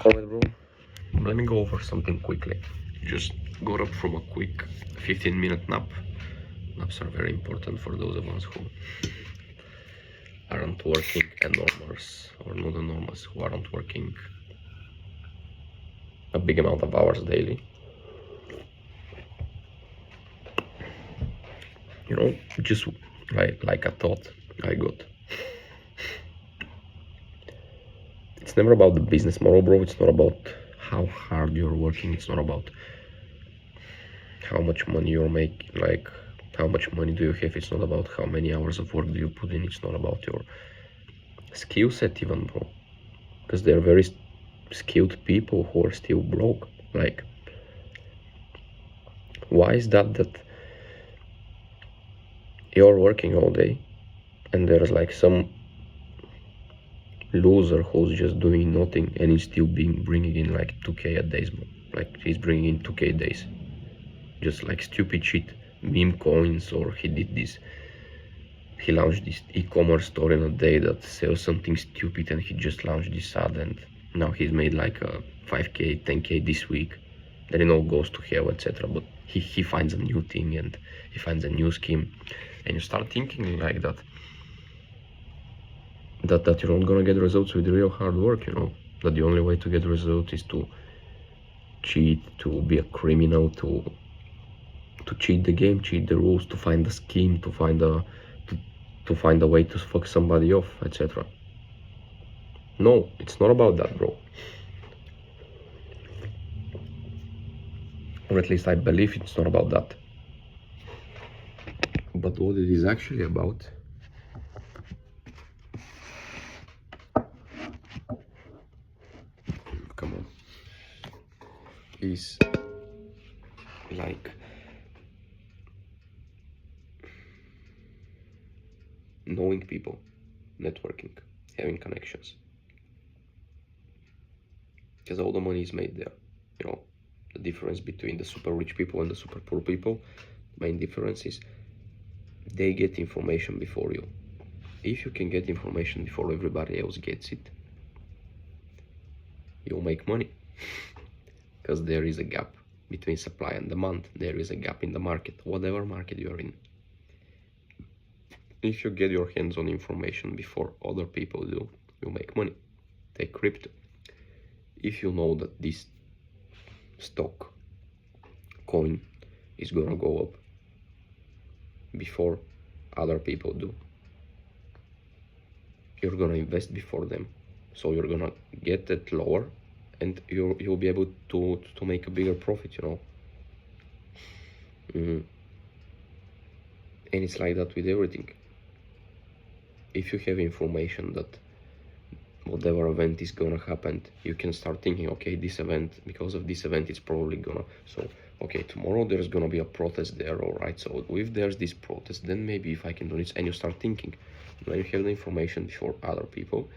Alright, bro. Let me go over something quickly. Just got up from a quick 15-minute nap. Naps are very important for those of us who aren't working enormous, or not enormous, who aren't working a big amount of hours daily. You know, just like a thought I got. It's never about the business model, bro. It's not about how hard you're working. It's not about how much money you're making, like how much money do you have. It's not about how many hours of work do you put in. It's not about your skill set even, bro, because there are very skilled people who are still broke. Like, why is that you're working all day and there's like some loser who's just doing nothing and he's still bringing in like 2k a day, bro? Like, he's bringing in 2k days, just like stupid shit, meme coins, or he launched this e-commerce store in a day that sells something stupid, and he just launched this ad, and now he's made like a 5k 10k this week. Then it all goes to hell, etc. But he finds a new thing and he finds a new scheme, and you start thinking like that you're not gonna get results with real hard work, you know, that the only way to get results is to cheat, to be a criminal, to cheat the game, cheat the rules, to find a scheme, to find a way to fuck somebody off, etc. No, it's not about that, bro. Or at least I believe it's not about that. But what it is actually about is like knowing people, networking, having connections. Because all the money is made there. You know, the difference between the super rich people and the super poor people, the main difference is they get information before you. If you can get information before everybody else gets it, you'll make money. Because there is a gap between supply and demand. There is a gap in the market, whatever market you're in. If you get your hands on information before other people do, you make money. Take crypto. If you know that this stock coin is gonna go up before other people do, you're gonna invest before them. So you're gonna get it lower, and you'll be able to make a bigger profit, you know. And it's like that with everything. If you have information that whatever event is gonna happen, you can start thinking, okay, this event, because of this event, it's probably gonna, so okay, tomorrow there's gonna be a protest there, all right, so if there's this protest, then maybe if I can do this, and you start thinking. When you have the information before other people,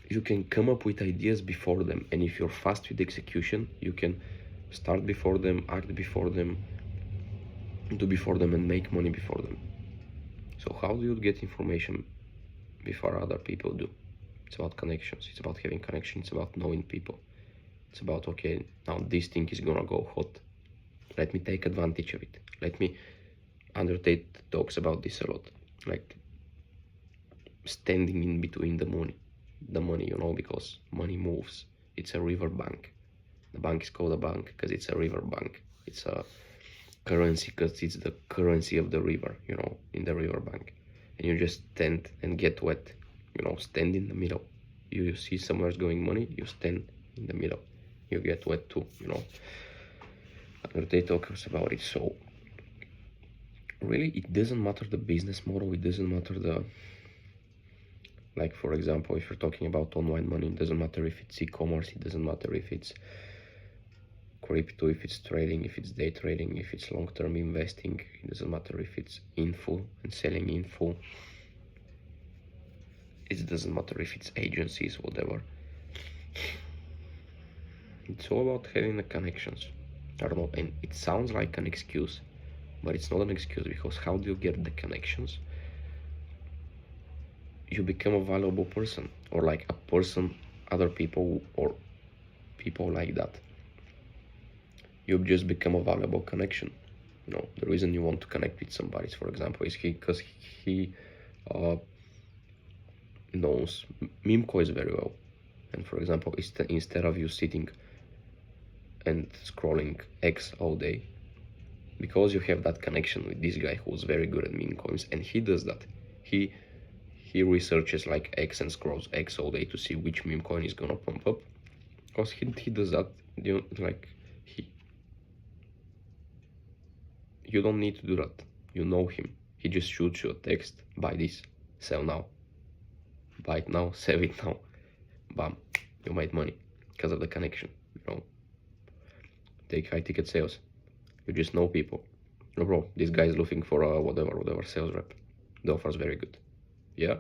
you can come up with ideas before them, and if you're fast with execution, you can start before them, act before them, do before them, and make money before them. So how do you get information before other people do? It's about connections. It's about having connections. It's about knowing people. It's about, okay, now this thing is gonna go hot. Let me take advantage of it. Let me, Undertale talks about this a lot, like standing in between the money, you know, because money moves. It's a river bank. The bank is called a bank because it's a river bank. It's a currency because it's the currency of the river, you know, in the river bank. And you just stand and get wet, you know, stand in the middle. You see somewhere's going money, you stand in the middle, you get wet too, you know. They talk about it. So really, it doesn't matter the business model, it doesn't matter the, like, for example, if you're talking about online money, it doesn't matter if it's e-commerce, it doesn't matter if it's crypto, if it's trading, if it's day trading, if it's long-term investing, it doesn't matter if it's info and selling info, it doesn't matter if it's agencies, whatever. It's all about having the connections. I don't know, and it sounds like an excuse, but it's not an excuse, because how do you get the connections? You become a valuable person, or like a person other people or people like that, you just become a valuable connection. You know, the reason you want to connect with somebody, for example, is because he uh, knows meme coins very well. And for example, instead of you sitting and scrolling X all day, because you have that connection with this guy who's very good at meme coins, and he does that. He researches like X and scrolls X all day to see which meme coin is gonna pump up. Because he does that, you know, like you don't need to do that. You know him. He just shoots you a text, buy this, sell now. Buy it now, sell it now. Bam, you made money because of the connection, you know. Take high ticket sales. You just know people. Oh, bro, this guy is looking for a whatever sales rep. The offer is very good. Yeah,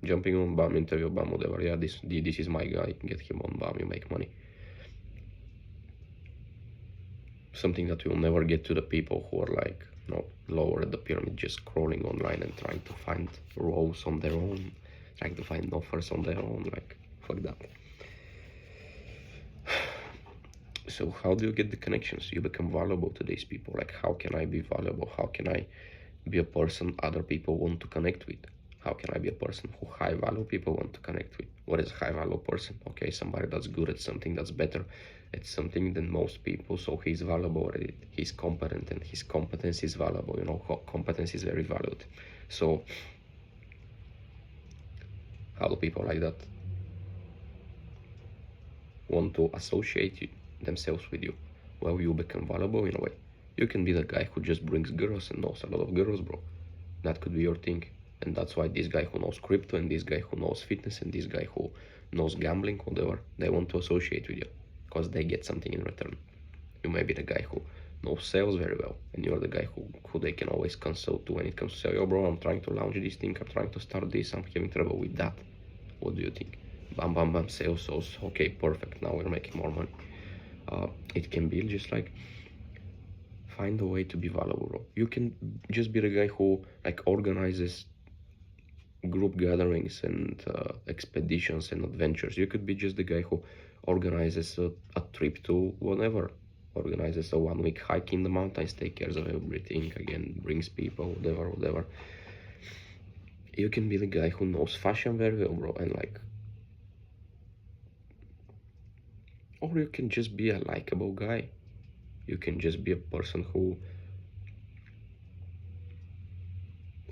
jumping on, bam, interview, bam, whatever. Yeah, this is my guy. Get him on, bam, you make money. Something that you'll never get to the people who are like, you know, lower at the pyramid, just scrolling online and trying to find roles on their own, trying to find offers on their own. Like, fuck that. So how do you get the connections? You become valuable to these people. Like, how can I be valuable? How can I be a person other people want to connect with? How can I be a person who high value people want to connect with? What is a high value person? Okay, somebody that's good at something, that's better at something than most people, so he's valuable at it. He's competent and his competence is valuable. You know, competence is very valued. So how do people like that want to associate themselves with you? Well, you become valuable in a way. You can be the guy who just brings girls and knows a lot of girls, bro. That could be your thing. And that's why this guy who knows crypto and this guy who knows fitness and this guy who knows gambling, whatever, they want to associate with you because they get something in return. You may be the guy who knows sales very well and you're the guy who they can always consult to when it comes to say, yo bro, I'm trying to launch this thing, I'm trying to start this, I'm having trouble with that. What do you think? Bam, bam, bam, sales, okay, perfect, now we're making more money. It can be just like, find a way to be valuable, bro. You can just be the guy who like organizes group gatherings and expeditions and adventures. You could be just the guy who organizes a trip to whatever, organizes a 1 week hike in the mountains, take care of everything, again, brings people, whatever. You can be the guy who knows fashion very well, bro, and like, or you can just be a likable guy. You can just be a person who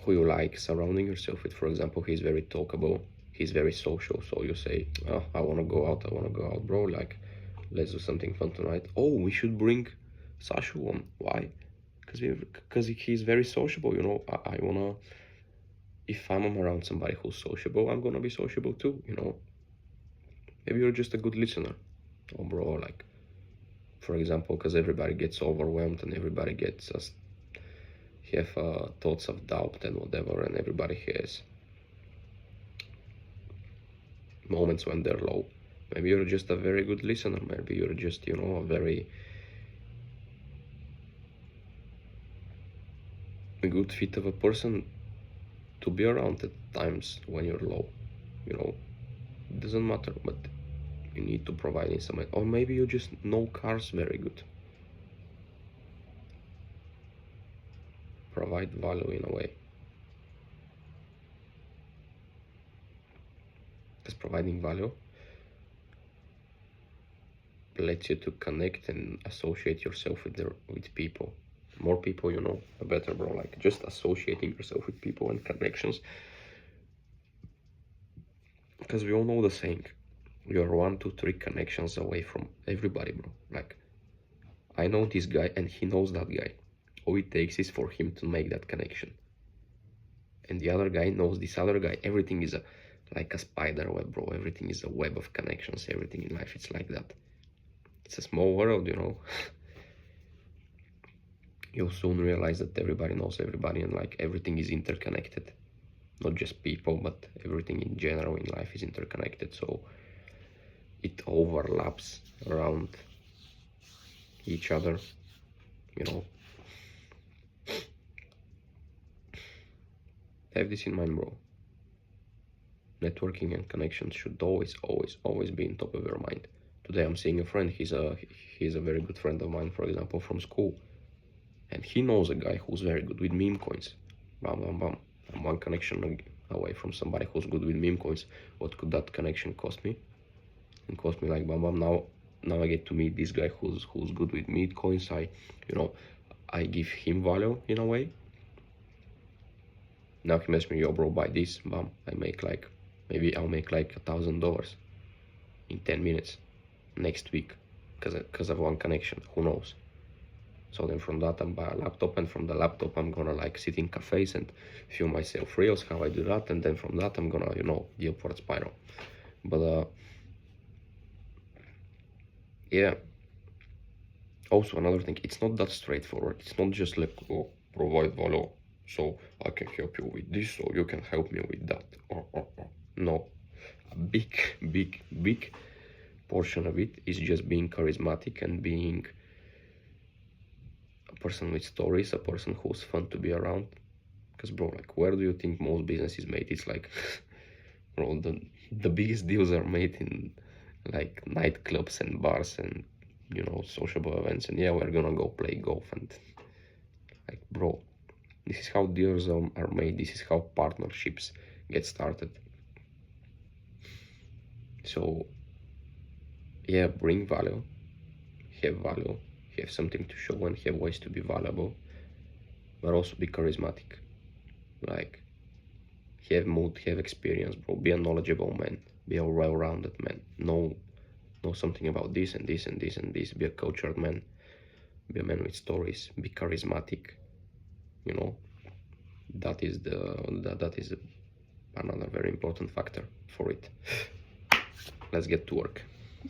you like surrounding yourself with. For example, he's very talkable, he's very social, so you say, oh, I want to go out, bro, like, let's do something fun tonight. Oh, we should bring Sashu on. Why? Because he's very sociable, you know. I wanna, if I'm around somebody who's sociable, I'm gonna be sociable too, you know. Maybe you're just a good listener. Oh, bro, like, for example, because everybody gets overwhelmed and everybody gets have thoughts of doubt and whatever, and everybody has moments when they're low. Maybe you're just a very good listener. Maybe you're just, you know, a very good fit of a person to be around at times when you're low. You know, it doesn't matter, but you need to provide in some way. Or maybe you just know cars very good. Provide value in a way. Because providing value lets you to connect and associate yourself with people. More people you know, the better, bro. Like, just associating yourself with people and connections. Because we all know the saying, you're 1, 2, 3 connections away from everybody, bro. Like, I know this guy and he knows that guy. All it takes is for him to make that connection. And the other guy knows this other guy. Everything is like a spider web, bro. Everything is a web of connections. Everything in life, it's like that. It's a small world, you know. You'll soon realize that everybody knows everybody and like everything is interconnected. Not just people, but everything in general in life is interconnected. So it overlaps around each other, you know. Have this in mind, bro. networking and connections should always be in top of your mind. Today I'm seeing a friend, he's a very good friend of mine, for example, from school. And he knows a guy who's very good with meme coins. Bam, bam, bam. I'm one connection away from somebody who's good with meme coins. What could that connection cost me? It cost me like bam, bam. Now I get to meet this guy who's good with meme coins. I give him value in a way. Now he messaged me, yo bro, buy this. Bam. Maybe I'll make like $1,000 in 10 minutes next week because of one connection. Who knows? So then from that I'm buy a laptop, and from the laptop I'm gonna like sit in cafes and film myself reels how I do that, and then from that I'm gonna, the upward spiral. But yeah. Also another thing, it's not that straightforward. It's not just like, oh, provide value, so I can help you with this, so you can help me with that. No, a big portion of it is just being charismatic and being a person with stories, a person who's fun to be around. Because bro, like, where do you think most business is made? It's like, bro, the biggest deals are made in like nightclubs and bars and sociable events. And yeah, we're gonna go play golf, and like, bro, this is how deals are made. This is how partnerships get started. So yeah, bring value, have something to show, and have ways to be valuable, but also be charismatic. Like, have mood, have experience, bro. Be a knowledgeable man, be a well-rounded man. Know something about this and this and this and this. Be a cultured man, be a man with stories, be charismatic. That is another very important factor for it. Let's get to work.